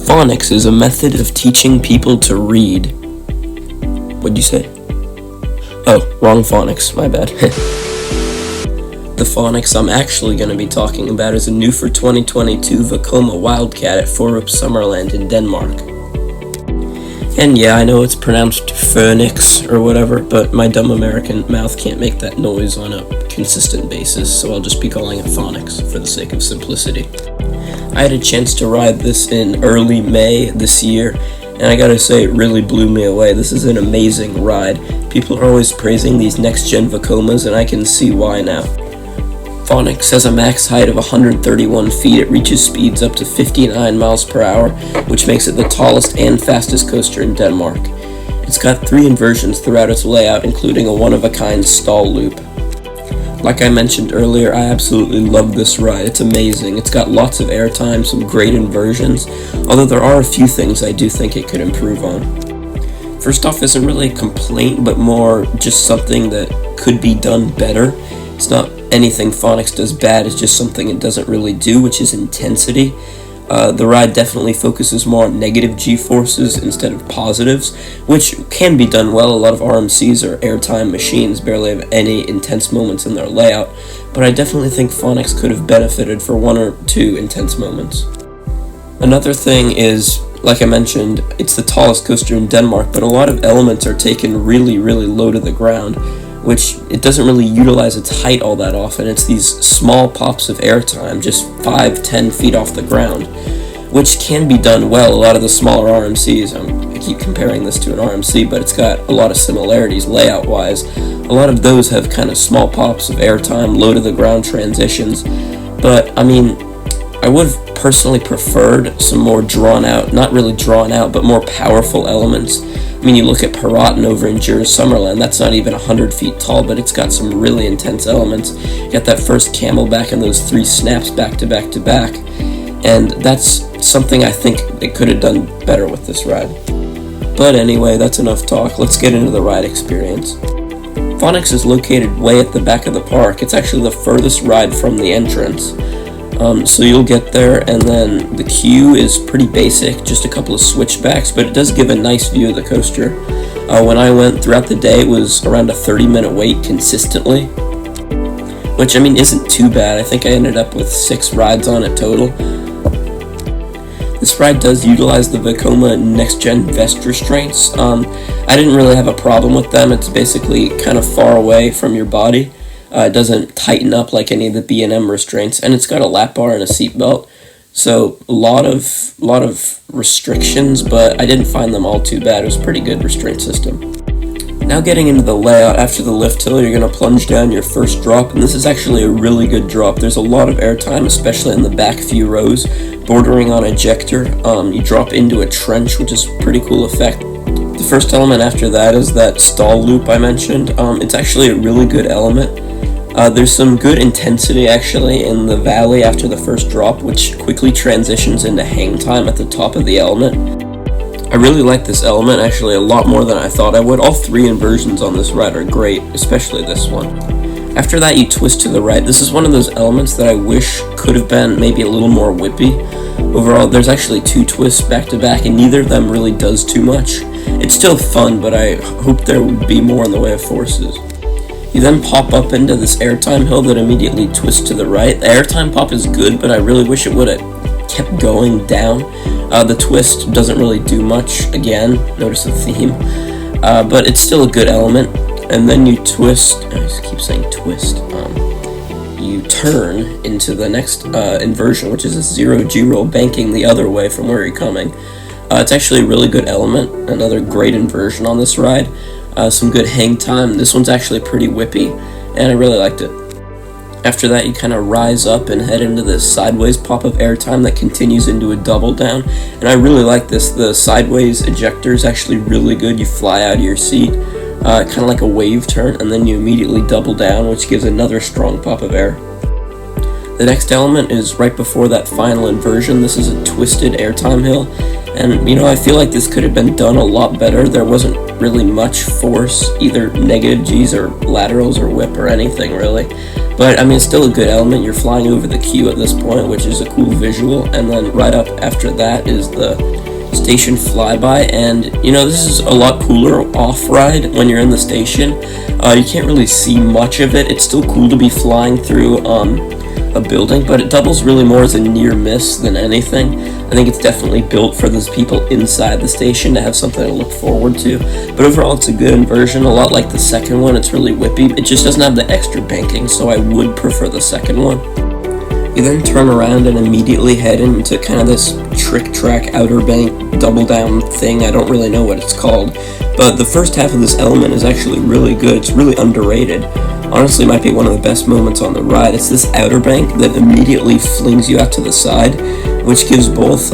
Phonics is a method of teaching people to read. What'd you say? Oh, wrong phonics, my bad. The phonics I'm actually going to be talking about is a new for 2022 Vekoma Wildcat at Fårup, Sommerland in Denmark. And yeah, I know it's pronounced Fønix or whatever, but my dumb American mouth can't make that noise on a consistent basis, so I'll just be calling it phonics for the sake of simplicity. I had a chance to ride this in early May this year, and I gotta say, it really blew me away. This is an amazing ride. People are always praising these next-gen Vekomas, and I can see why now. Fønix has a max height of 131 feet. It reaches speeds up to 59 miles per hour, which makes it the tallest and fastest coaster in Denmark. It's got 3 inversions throughout its layout, including a one-of-a-kind stall loop. Like I mentioned earlier, I absolutely love this ride. It's amazing. It's got lots of airtime, some great inversions, although there are a few things I do think it could improve on. First off, isn't really a complaint, but more just something that could be done better. It's not anything Fønix does bad, it's just something it doesn't really do, which is intensity. The ride definitely focuses more on negative G-forces instead of positives, which can be done well. A lot of RMCs or airtime machines barely have any intense moments in their layout, but I definitely think Fønix could have benefited for 1 or 2 intense moments. Another thing is, like I mentioned, it's the tallest coaster in Denmark, but a lot of elements are taken really low to the ground, which it doesn't really utilize its height all that often. It's these small pops of airtime, just 5-10 feet off the ground, which can be done well. A lot of the smaller RMCs, I keep comparing this to an RMC, but it's got a lot of similarities layout-wise. A lot of those have kind of small pops of airtime, low-to-the-ground transitions, but I mean, I would have personally preferred some more drawn-out, not really drawn-out, but more powerful elements. I mean, you look at Piraten over in Sommerland, that's not even 100 feet tall, but it's got some really intense elements. You got that first camelback and those 3 snaps back to back to back, and that's something I think they could have done better with this ride. But anyway, that's enough talk. Let's get into the ride experience. Fønix is located way at the back of the park. It's actually the furthest ride from the entrance. So you'll get there, and then the queue is pretty basic, just a couple of switchbacks, but it does give a nice view of the coaster. When I went throughout the day, it was around a 30-minute wait consistently, which, I mean, isn't too bad. I think I ended up with 6 rides on it total. This ride does utilize the Vekoma next-gen vest restraints. I didn't really have a problem with them. It's basically kind of far away from your body. It doesn't tighten up like any of the B&M restraints, and it's got a lap bar and a seat belt, so a lot of restrictions, but I didn't find them all too bad. It was a pretty good restraint system. Now getting into the layout, after the lift hill, you're going to plunge down your first drop, and this is actually a really good drop. There's a lot of airtime, especially in the back few rows, bordering on ejector. You drop into a trench, which is a pretty cool effect. The first element after that is that stall loop I mentioned. It's actually a really good element. There's some good intensity actually in the valley after the first drop, which quickly transitions into hang time at the top of the element. I really like this element, actually a lot more than I thought I would. All 3 inversions on this ride are great, especially this one. After that, you twist to the right. This is one of those elements that I wish could have been maybe a little more whippy. Overall, there's actually 2 twists back to back, and neither of them really does too much. It's still fun, but I hope there would be more in the way of forces. You then pop up into this airtime hill that immediately twists to the right. The airtime pop is good, but I really wish it would have kept going down. The twist doesn't really do much, again, notice the theme, but it's still a good element. And then you twist, I just keep saying twist, you turn into the next inversion, which is a 0G roll, banking the other way from where you're coming. It's actually a really good element, another great inversion on this ride. Some good hang time. This one's actually pretty whippy, and I really liked it. After that, you kind of rise up and head into this sideways pop of airtime that continues into a double down, and I really like this. The sideways ejector is actually really good. You fly out of your seat, kind of like a wave turn, and then you immediately double down, which gives another strong pop of air. The next element is right before that final inversion. This is a twisted airtime hill, and I feel like this could have been done a lot better. There wasn't really much force, either negative G's or laterals or whip or anything really. But I mean, it's still a good element. You're flying over the queue at this point, which is a cool visual, and then right up after that is the station flyby, and you know, this is a lot cooler off-ride when you're in the station. You can't really see much of it. It's still cool to be flying through a building, but it doubles really more as a near miss than anything. I think it's definitely built for those people inside the station to have something to look forward to, but overall it's a good inversion, a lot like the second one. It's really whippy. It just doesn't have the extra banking, so I would prefer the second one. You then turn around and immediately head into kind of this trick track outer bank double down thing. I don't really know what it's called, but the first half of this element is actually really good. It's really underrated. Honestly, might be one of the best moments on the ride. It's this outer bank that immediately flings you out to the side, which gives both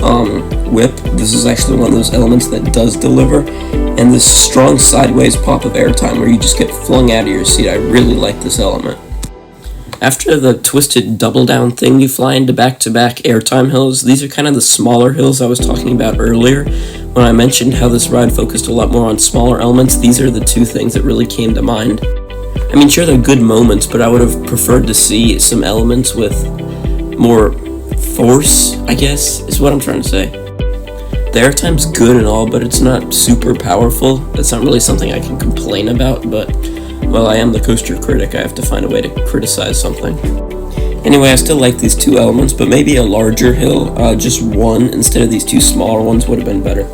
whip. This is actually one of those elements that does deliver, and this strong sideways pop of airtime where you just get flung out of your seat. I really like this element. After the twisted double down thing, you fly into back-to-back airtime hills. These are kind of the smaller hills I was talking about earlier. When I mentioned how this ride focused a lot more on smaller elements, these are the two things that really came to mind. I mean, sure, they're good moments, but I would have preferred to see some elements with more force, I guess, is what I'm trying to say. The airtime's good and all, but it's not super powerful. That's not really something I can complain about, but, well, I am the coaster critic. I have to find a way to criticize something. Anyway, I still like these two elements, but maybe a larger hill, just one, instead of these two smaller ones would have been better.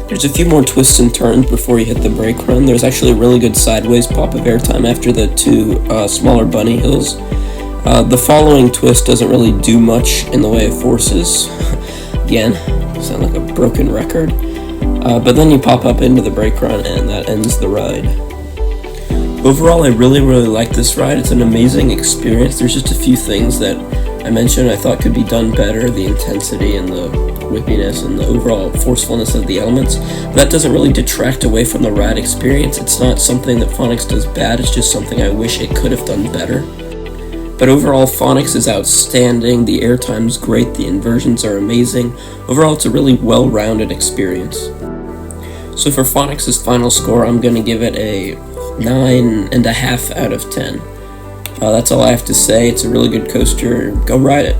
There's a few more twists and turns before you hit the brake run. There's actually a really good sideways pop of airtime after the two smaller bunny hills. The following twist doesn't really do much in the way of forces. Again, sound like a broken record. But then you pop up into the brake run and that ends the ride. Overall, I really like this ride. It's an amazing experience. There's just a few things that I mentioned I thought could be done better, the intensity and the whippiness and the overall forcefulness of the elements. But that doesn't really detract away from the ride experience. It's not something that Fønix does bad, it's just something I wish it could have done better. But overall, Fønix is outstanding, the airtime's great, the inversions are amazing. Overall, it's a really well-rounded experience. So for Fønix's final score, I'm going to give it a 9.5 out of 10. That's all I have to say. It's a really good coaster. Go ride it.